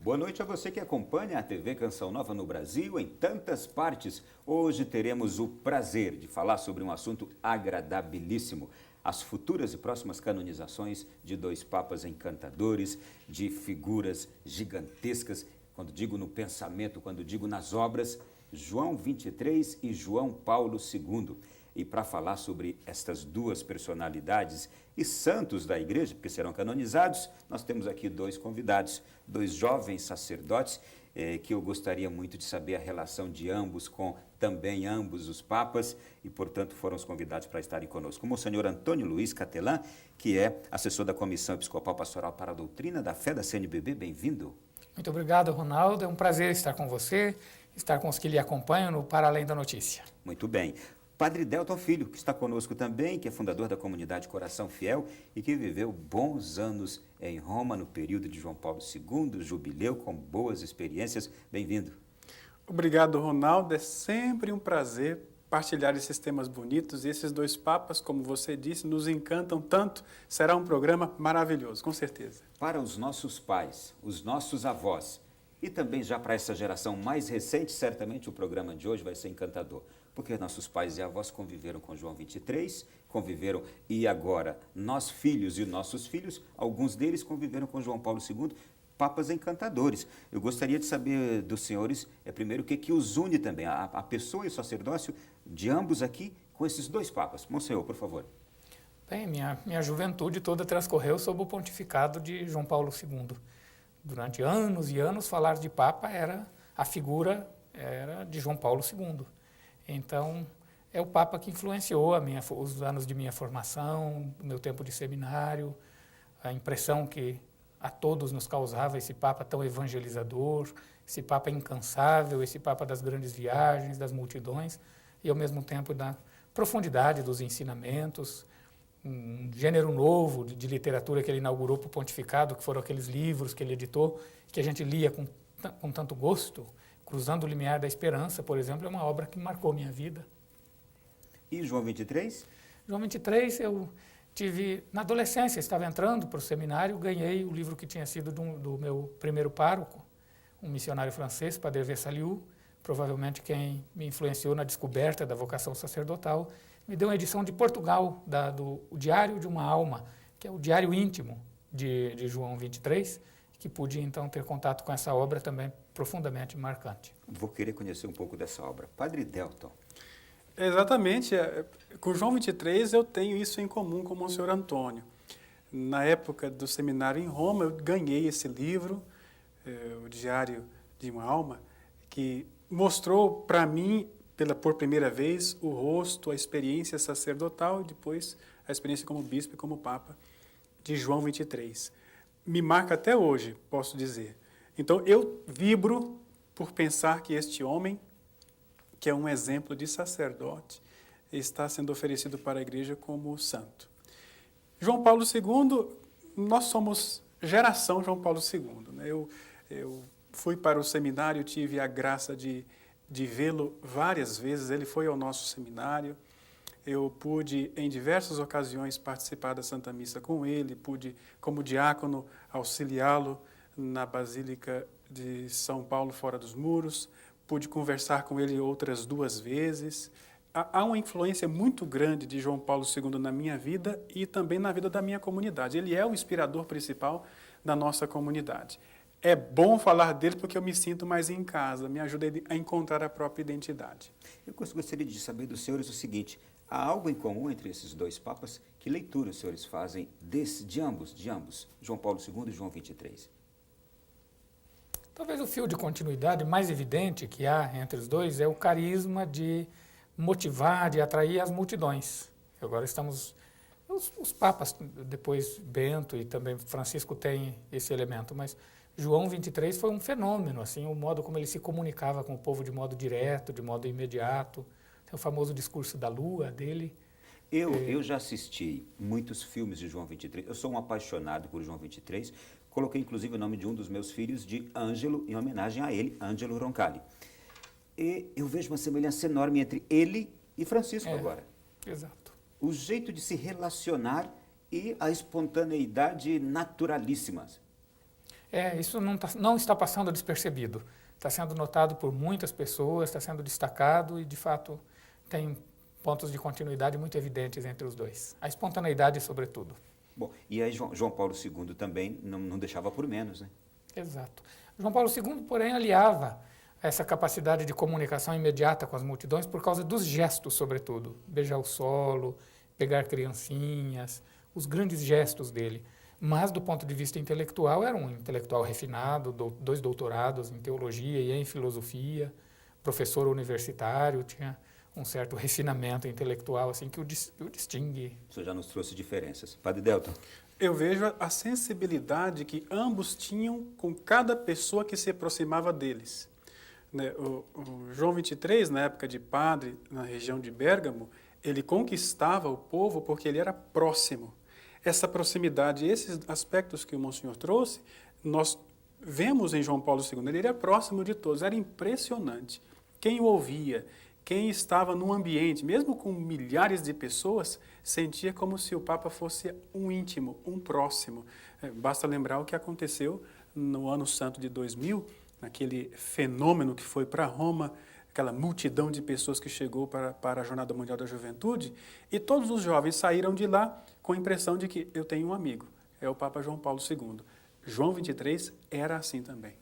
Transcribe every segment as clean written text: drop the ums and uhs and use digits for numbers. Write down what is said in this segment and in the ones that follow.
Boa noite a você que acompanha a TV Canção Nova no Brasil, em tantas partes. Hoje teremos o prazer de falar sobre um assunto agradabilíssimo. As futuras e próximas canonizações de dois papas encantadores, de figuras gigantescas, quando digo no pensamento, quando digo nas obras, João 23 e João Paulo II. E para falar sobre estas duas personalidades e santos da igreja, porque serão canonizados, nós temos aqui dois convidados, dois jovens sacerdotes, que eu gostaria muito de saber a relação de ambos com também ambos os papas e, portanto, foram os convidados para estarem conosco. Como o senhor Antônio Luiz Catelã, que é assessor da Comissão Episcopal Pastoral para a Doutrina da Fé da CNBB, bem-vindo. Muito obrigado, Ronaldo. É um prazer estar com você, estar com os que lhe acompanham no Para Além da Notícia. Muito bem. Padre Delton Filho, que está conosco também, que é fundador da comunidade Coração Fiel e que viveu bons anos em Roma no período de João Paulo II, jubileu com boas experiências. Bem-vindo. Obrigado, Ronaldo. É sempre um prazer partilhar esses temas bonitos. E esses dois papas, como você disse, nos encantam tanto. Será um programa maravilhoso, com certeza. Para os nossos pais, os nossos avós e também já para essa geração mais recente, certamente o programa de hoje vai ser encantador. Porque nossos pais e avós conviveram com João 23, conviveram, e agora nós filhos e nossos filhos, alguns deles conviveram com João Paulo II, papas encantadores. Eu gostaria de saber dos senhores, primeiro, o que os une também, a pessoa e o sacerdócio de ambos aqui com esses dois papas. Monsenhor, por favor. Bem, minha juventude toda transcorreu sob o pontificado de João Paulo II. Durante anos e anos, falar de papa a figura era de João Paulo II. Então, é o Papa que influenciou os anos de minha formação, o meu tempo de seminário, a impressão que a todos nos causava esse Papa tão evangelizador, esse Papa incansável, esse Papa das grandes viagens, das multidões, e ao mesmo tempo da profundidade dos ensinamentos, um gênero novo de literatura que ele inaugurou para o pontificado, que foram aqueles livros que ele editou, que a gente lia com tanto gosto. Cruzando o Limiar da Esperança, por exemplo, é uma obra que marcou minha vida. E João 23? João 23, eu tive, na adolescência, estava entrando para o seminário, ganhei o livro que tinha sido do meu primeiro pároco, um missionário francês, Padre Vessaliou, provavelmente quem me influenciou na descoberta da vocação sacerdotal, me deu uma edição de Portugal, do O Diário de uma Alma, que é o diário íntimo de João 23, que pude, então, ter contato com essa obra também profundamente marcante. Vou querer conhecer um pouco dessa obra. Padre Delton. Exatamente. Com João 23 eu tenho isso em comum com o Monsenhor Antônio. Na época do seminário em Roma, eu ganhei esse livro, O Diário de uma Alma, que mostrou para mim, por primeira vez, o rosto, a experiência sacerdotal e depois a experiência como bispo e como papa de João 23. Me marca até hoje, posso dizer. Então, eu vibro por pensar que este homem, que é um exemplo de sacerdote, está sendo oferecido para a igreja como santo. João Paulo II, nós somos geração João Paulo II. Né? Eu fui para o seminário, tive a graça de vê-lo várias vezes, ele foi ao nosso seminário. Eu pude, em diversas ocasiões, participar da Santa Missa com ele, pude, como diácono, auxiliá-lo na Basílica de São Paulo, fora dos muros, pude conversar com ele outras 2 vezes. Há uma influência muito grande de João Paulo II na minha vida e também na vida da minha comunidade. Ele é o inspirador principal da nossa comunidade. É bom falar dele porque eu me sinto mais em casa, me ajuda a encontrar a própria identidade. Eu gostaria de saber dos senhores o seguinte: há algo em comum entre esses dois papas? Que leitura os senhores fazem de ambos, João Paulo II e João 23? Talvez o fio de continuidade mais evidente que há entre os dois é o carisma de motivar, de atrair as multidões. Agora estamos... Os papas, depois Bento e também Francisco têm esse elemento, mas João 23 foi um fenômeno, assim, o modo como ele se comunicava com o povo de modo direto, de modo imediato. Tem o famoso discurso da lua dele. Eu já assisti muitos filmes de João 23, eu sou um apaixonado por João 23, coloquei inclusive o nome de um dos meus filhos de Ângelo, em homenagem a ele, Ângelo Roncalli. E eu vejo uma semelhança enorme entre ele e Francisco agora. Exato. O jeito de se relacionar e a espontaneidade naturalíssima. Isso não está passando despercebido. Está sendo notado por muitas pessoas, está sendo destacado e, de fato, tem pontos de continuidade muito evidentes entre os dois. A espontaneidade, sobretudo. Bom, e aí João Paulo II também não deixava por menos, né? Exato. João Paulo II, porém, aliava essa capacidade de comunicação imediata com as multidões por causa dos gestos, sobretudo. Beijar o solo, pegar criancinhas, os grandes gestos dele. Mas, do ponto de vista intelectual, era um intelectual refinado, 2 doutorados em teologia e em filosofia, professor universitário, tinha um certo refinamento intelectual assim que o distingue. O senhor já nos trouxe diferenças. Padre Delton. Eu vejo a sensibilidade que ambos tinham com cada pessoa que se aproximava deles. Né? O João XXIII, na época de padre, na região de Bérgamo, ele conquistava o povo porque ele era próximo. Essa proximidade, esses aspectos que o Monsenhor trouxe, nós vemos em João Paulo II. Ele era próximo de todos, era impressionante. Quem o ouvia, quem estava no ambiente, mesmo com milhares de pessoas, sentia como se o Papa fosse um íntimo, um próximo. Basta lembrar o que aconteceu no Ano Santo de 2000, naquele fenômeno que foi para Roma, aquela multidão de pessoas que chegou para a Jornada Mundial da Juventude, e todos os jovens saíram de lá com a impressão de que eu tenho um amigo, é o Papa João Paulo II. João XXIII era assim também.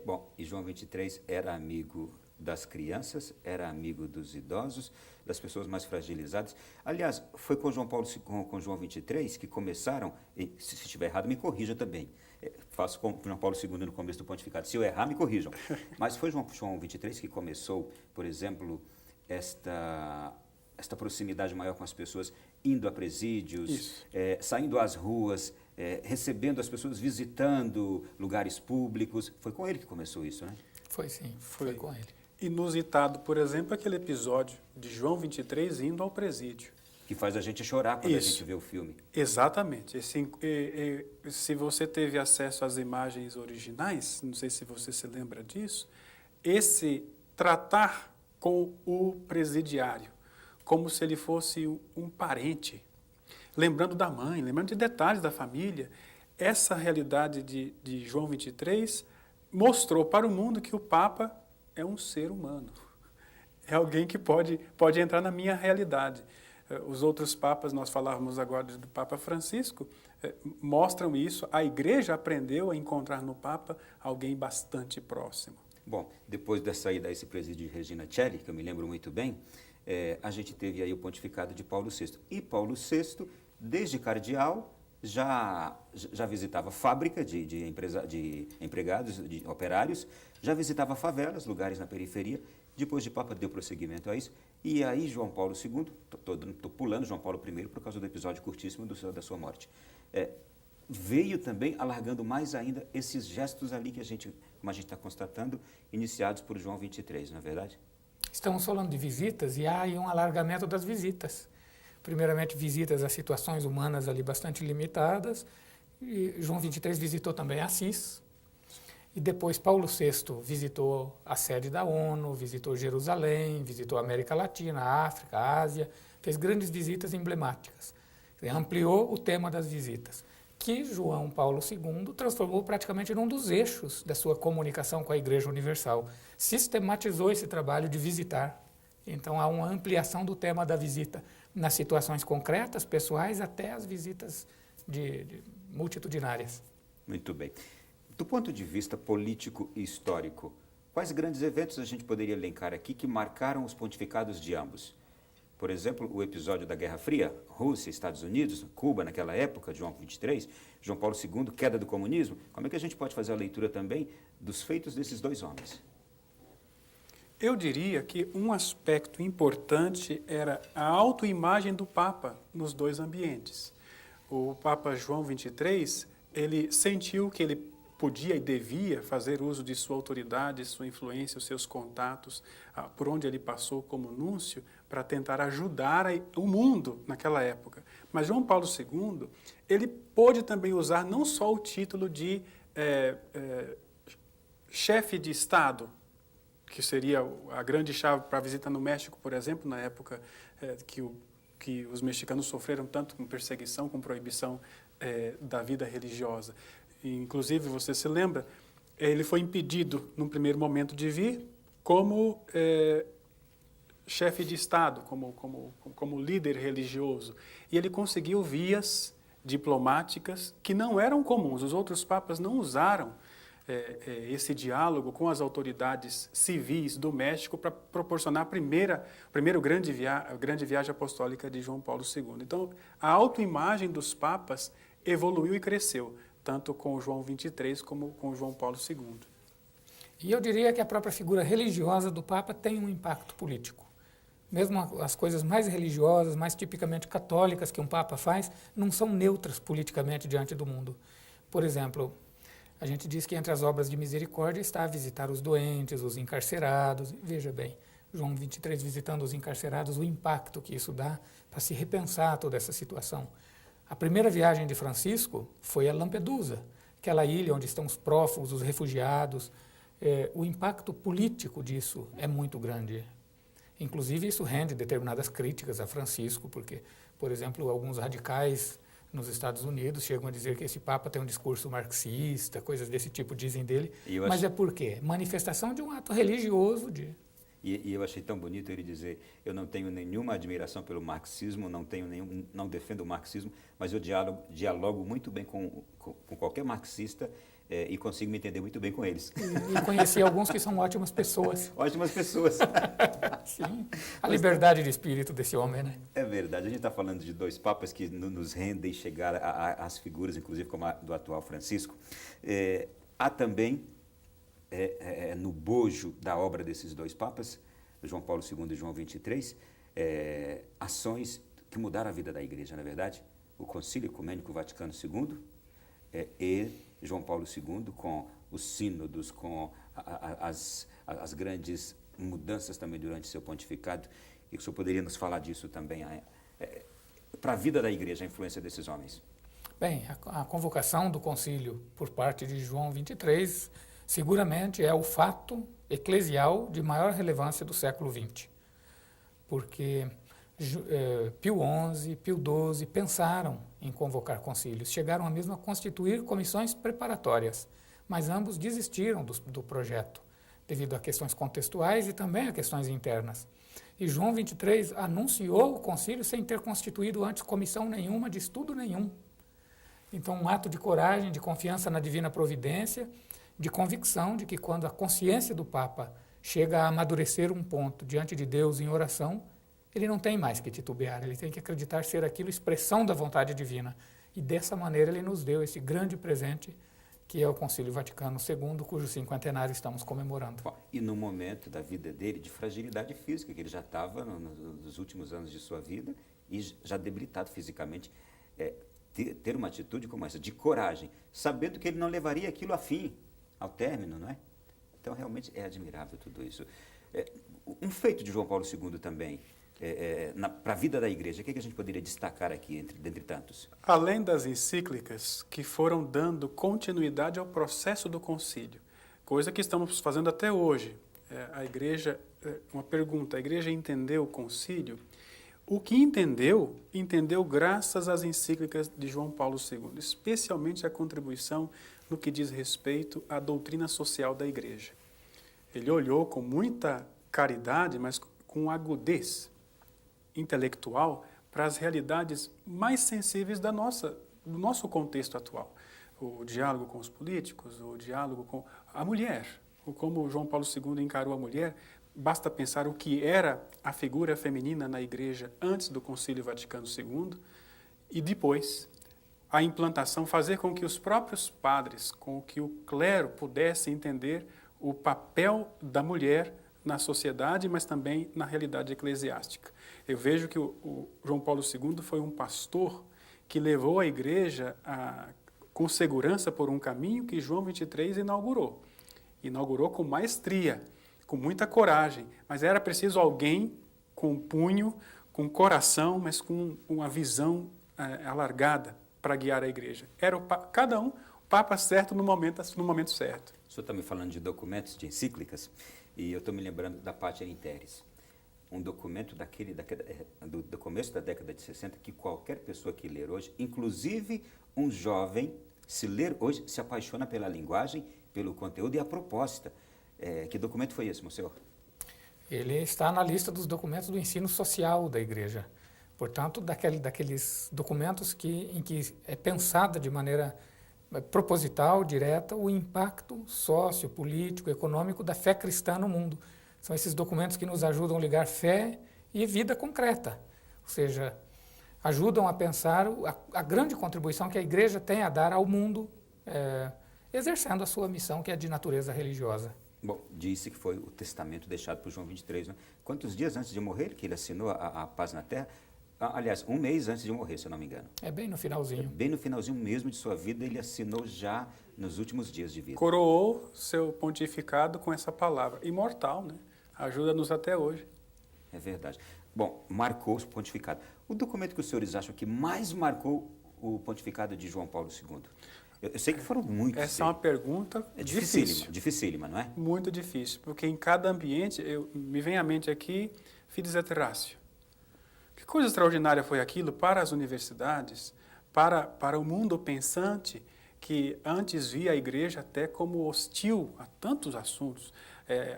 Bom, e João XXIII era amigo das crianças, era amigo dos idosos, das pessoas mais fragilizadas. Aliás, foi com João João XXIII que começaram, e se estiver errado, me corrijam também. Faço com João Paulo II no começo do pontificado. Se eu errar, me corrijam. Mas foi João XXIII que começou, por exemplo, esta proximidade maior com as pessoas, indo a presídios, saindo às ruas, recebendo as pessoas, visitando lugares públicos. Foi com ele que começou isso, né? Foi sim, foi com ele. Inusitado, por exemplo, aquele episódio de João XXIII indo ao presídio. Que faz a gente chorar quando a gente vê o filme. Exatamente. Se você teve acesso às imagens originais, não sei se você se lembra disso, esse tratar com o presidiário como se ele fosse um parente, lembrando da mãe, lembrando de detalhes da família, essa realidade de João XXIII mostrou para o mundo que o Papa é um ser humano. É alguém que pode entrar na minha realidade. Os outros papas, nós falávamos agora do Papa Francisco, mostram isso. A Igreja aprendeu a encontrar no Papa alguém bastante próximo. Bom, depois da saída desse presídio de Regina Coeli, que eu me lembro muito bem, a gente teve aí o pontificado de Paulo VI. E Paulo VI, desde cardeal, já visitava fábrica de empregados, de operários, já visitava favelas, lugares na periferia. Depois de Papa deu prosseguimento a isso. E aí João Paulo II, estou pulando João Paulo I por causa do episódio curtíssimo da sua morte, veio também alargando mais ainda esses gestos ali que como a gente está constatando, iniciados por João XXIII, não é verdade? Estamos falando de visitas e há aí um alargamento das visitas. Primeiramente, visitas a situações humanas ali bastante limitadas. E João XXIII visitou também Assis. E depois Paulo VI visitou a sede da ONU, visitou Jerusalém, visitou a América Latina, a África, a Ásia, fez grandes visitas emblemáticas. Ampliou o tema das visitas, que João Paulo II transformou praticamente num dos eixos da sua comunicação com a Igreja Universal. Sistematizou esse trabalho de visitar. Então, há uma ampliação do tema da visita nas situações concretas, pessoais, até as visitas multitudinárias. Muito bem. Do ponto de vista político e histórico, quais grandes eventos a gente poderia elencar aqui que marcaram os pontificados de ambos? Por exemplo, o episódio da Guerra Fria, Rússia, Estados Unidos, Cuba naquela época, João XXIII, João Paulo II, queda do comunismo. Como é que a gente pode fazer a leitura também dos feitos desses dois homens? Eu diria que um aspecto importante era a autoimagem do Papa nos dois ambientes. O Papa João XXIII, ele sentiu que ele podia e devia fazer uso de sua autoridade, sua influência, os seus contatos, por onde ele passou como núncio, para tentar ajudar o mundo naquela época. Mas João Paulo II, ele pôde também usar não só o título de chefe de Estado, que seria a grande chave para a visita no México, por exemplo, na época que os mexicanos sofreram tanto com perseguição, com proibição da vida religiosa. inclusive você se lembra, ele foi impedido, num primeiro momento, de vir como chefe de Estado, como líder religioso. E ele conseguiu vias diplomáticas que não eram comuns. Os outros papas não usaram esse diálogo com as autoridades civis do México para proporcionar a primeira grande viagem apostólica de João Paulo II. Então, a autoimagem dos papas evoluiu e cresceu, tanto com João XXIII como com João Paulo II. E eu diria que a própria figura religiosa do Papa tem um impacto político. Mesmo as coisas mais religiosas, mais tipicamente católicas que um Papa faz, não são neutras politicamente diante do mundo. Por exemplo, a gente diz que entre as obras de misericórdia está visitar os doentes, os encarcerados. Veja bem, João XXIII visitando os encarcerados, o impacto que isso dá para se repensar toda essa situação. A primeira viagem de Francisco foi a Lampedusa, aquela ilha onde estão os prófugos, os refugiados. O impacto político disso é muito grande. Inclusive, isso rende determinadas críticas a Francisco, porque, por exemplo, alguns radicais nos Estados Unidos chegam a dizer que esse Papa tem um discurso marxista, coisas desse tipo dizem dele. Mas é por quê? Manifestação de um ato religioso. E eu achei tão bonito ele dizer, eu não tenho nenhuma admiração pelo marxismo, não defendo o marxismo, mas eu dialogo muito bem com qualquer marxista e consigo me entender muito bem com eles. E conheci alguns que são ótimas pessoas. Ótimas pessoas. Sim, a liberdade de espírito desse homem, né? É verdade, a gente está falando de dois papas que nos rendem chegar às figuras, inclusive como a do atual Francisco. Há também, no bojo da obra desses dois papas, João Paulo II e João XXIII, ações que mudaram a vida da Igreja, na verdade. O Concílio Ecumênico Vaticano II e João Paulo II, com os sínodos, com as grandes mudanças também durante seu pontificado, e que o senhor poderia nos falar disso também, para a vida da Igreja, a influência desses homens. Bem, a convocação do concílio por parte de João XXIII seguramente é o fato eclesial de maior relevância do século XX, porque Pio XI, Pio XII pensaram em convocar concílios, chegaram a mesmo a constituir comissões preparatórias, mas ambos desistiram do projeto, devido a questões contextuais e também a questões internas. E João XXIII anunciou o concílio sem ter constituído antes comissão nenhuma, de estudo nenhum. Então, um ato de coragem, de confiança na divina providência, de convicção de que quando a consciência do Papa chega a amadurecer um ponto diante de Deus em oração, ele não tem mais que titubear, ele tem que acreditar ser aquilo expressão da vontade divina. E dessa maneira ele nos deu esse grande presente que é o Concílio Vaticano II, cujo cinquentenário estamos comemorando. Bom, e no momento da vida dele, de fragilidade física, que ele já estava nos últimos anos de sua vida e já debilitado fisicamente, ter uma atitude como essa, de coragem, sabendo que ele não levaria aquilo a fim, ao término, não é? Então, realmente é admirável tudo isso. Um feito de João Paulo II também, para a vida da Igreja, o que a gente poderia destacar aqui, dentre tantos? Além das encíclicas que foram dando continuidade ao processo do concílio, coisa que estamos fazendo até hoje. A Igreja, uma pergunta, a Igreja entendeu o concílio? O que entendeu graças às encíclicas de João Paulo II, especialmente a contribuição no que diz respeito à doutrina social da Igreja. Ele olhou com muita caridade, mas com agudez intelectual para as realidades mais sensíveis do nosso contexto atual. O diálogo com os políticos, o diálogo com a mulher, como João Paulo II encarou a mulher. Basta pensar o que era a figura feminina na Igreja antes do Concílio Vaticano II e depois a implantação, fazer com que os próprios padres, com que o clero pudesse entender o papel da mulher na sociedade, mas também na realidade eclesiástica. Eu vejo que o João Paulo II foi um pastor que levou a Igreja com segurança por um caminho que João XXIII inaugurou. Inaugurou com maestria, com muita coragem, mas era preciso alguém com punho, com coração, mas com uma visão alargada para guiar a Igreja. Era cada um o Papa certo no momento certo. O senhor está me falando de documentos, de encíclicas, e eu estou me lembrando da Pater in Terris, um documento do começo da década de 60 que qualquer pessoa que ler hoje, inclusive um jovem, se ler hoje, se apaixona pela linguagem, pelo conteúdo e a proposta. Que documento foi esse, monsenhor? Ele está na lista dos documentos do ensino social da igreja. Portanto, daqueles documentos em que é pensada de maneira proposital, direta, o impacto sociopolítico, econômico da fé cristã no mundo. São esses documentos que nos ajudam a ligar fé e vida concreta. Ou seja, ajudam a pensar a grande contribuição que a igreja tem a dar ao mundo, exercendo a sua missão, que é de natureza religiosa. Bom, disse que foi o testamento deixado por João 23, né? Quantos dias antes de morrer que ele assinou a paz na terra? Aliás, um mês antes de morrer, se eu não me engano. É bem no finalzinho. Bem no finalzinho mesmo de sua vida, ele assinou já nos últimos dias de vida. Coroou seu pontificado com essa palavra. Imortal, né? Ajuda-nos até hoje. É verdade. Bom, marcou o pontificado. O documento que os senhores acham que mais marcou o pontificado de João Paulo II? Eu sei que foram muitos. Essa é uma pergunta difícil. Dificílima, não é? Muito difícil, porque em cada ambiente, me vem à mente aqui, Fides et Ratio. Que coisa extraordinária foi aquilo para as universidades, para o mundo pensante, que antes via a igreja até como hostil a tantos assuntos.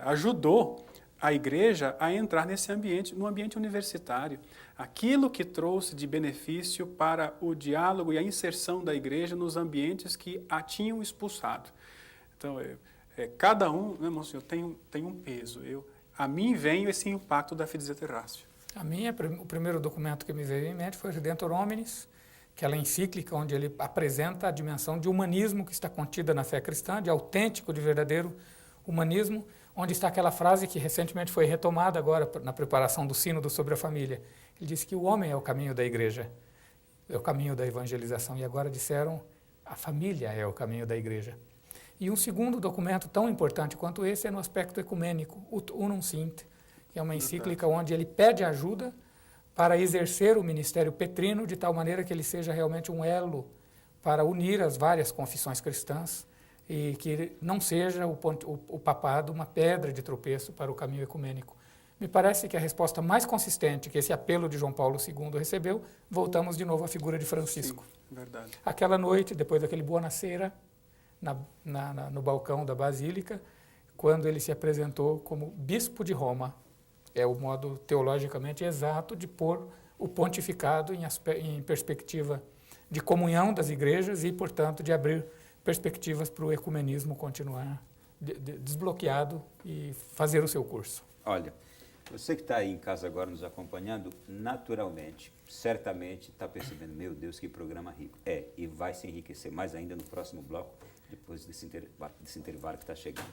Ajudou a igreja a entrar nesse ambiente, no ambiente universitário. Aquilo que trouxe de benefício para o diálogo e a inserção da igreja nos ambientes que a tinham expulsado. Então, cada um, né, monsenhor, tem um peso. A mim vem esse impacto da Fides et Ratio. A minha, o primeiro documento que me veio em mente foi Redentor Hominis, aquela encíclica onde ele apresenta a dimensão de humanismo que está contida na fé cristã, de autêntico, de verdadeiro humanismo, onde está aquela frase que recentemente foi retomada agora na preparação do sínodo sobre a família. Ele disse que o homem é o caminho da igreja, é o caminho da evangelização, e agora disseram a família é o caminho da igreja. E um segundo documento tão importante quanto esse é no aspecto ecumênico, Ut Unum Sint, que é uma encíclica onde ele pede ajuda para exercer o ministério petrino de tal maneira que ele seja realmente um elo para unir as várias confissões cristãs e que não seja o papado uma pedra de tropeço para o caminho ecumênico. Me parece que a resposta mais consistente que esse apelo de João Paulo II recebeu, voltamos de novo à figura de Francisco. Sim, verdade. Aquela noite, depois daquele Buonasera, no balcão da Basílica, quando ele se apresentou como bispo de Roma. É o modo teologicamente exato de pôr o pontificado em perspectiva de comunhão das igrejas e, portanto, de abrir perspectivas para o ecumenismo continuar desbloqueado e fazer o seu curso. Olha, você que está aí em casa agora nos acompanhando, naturalmente, certamente está percebendo, meu Deus, que programa rico. E vai se enriquecer mais ainda no próximo bloco, depois desse intervalo que está chegando.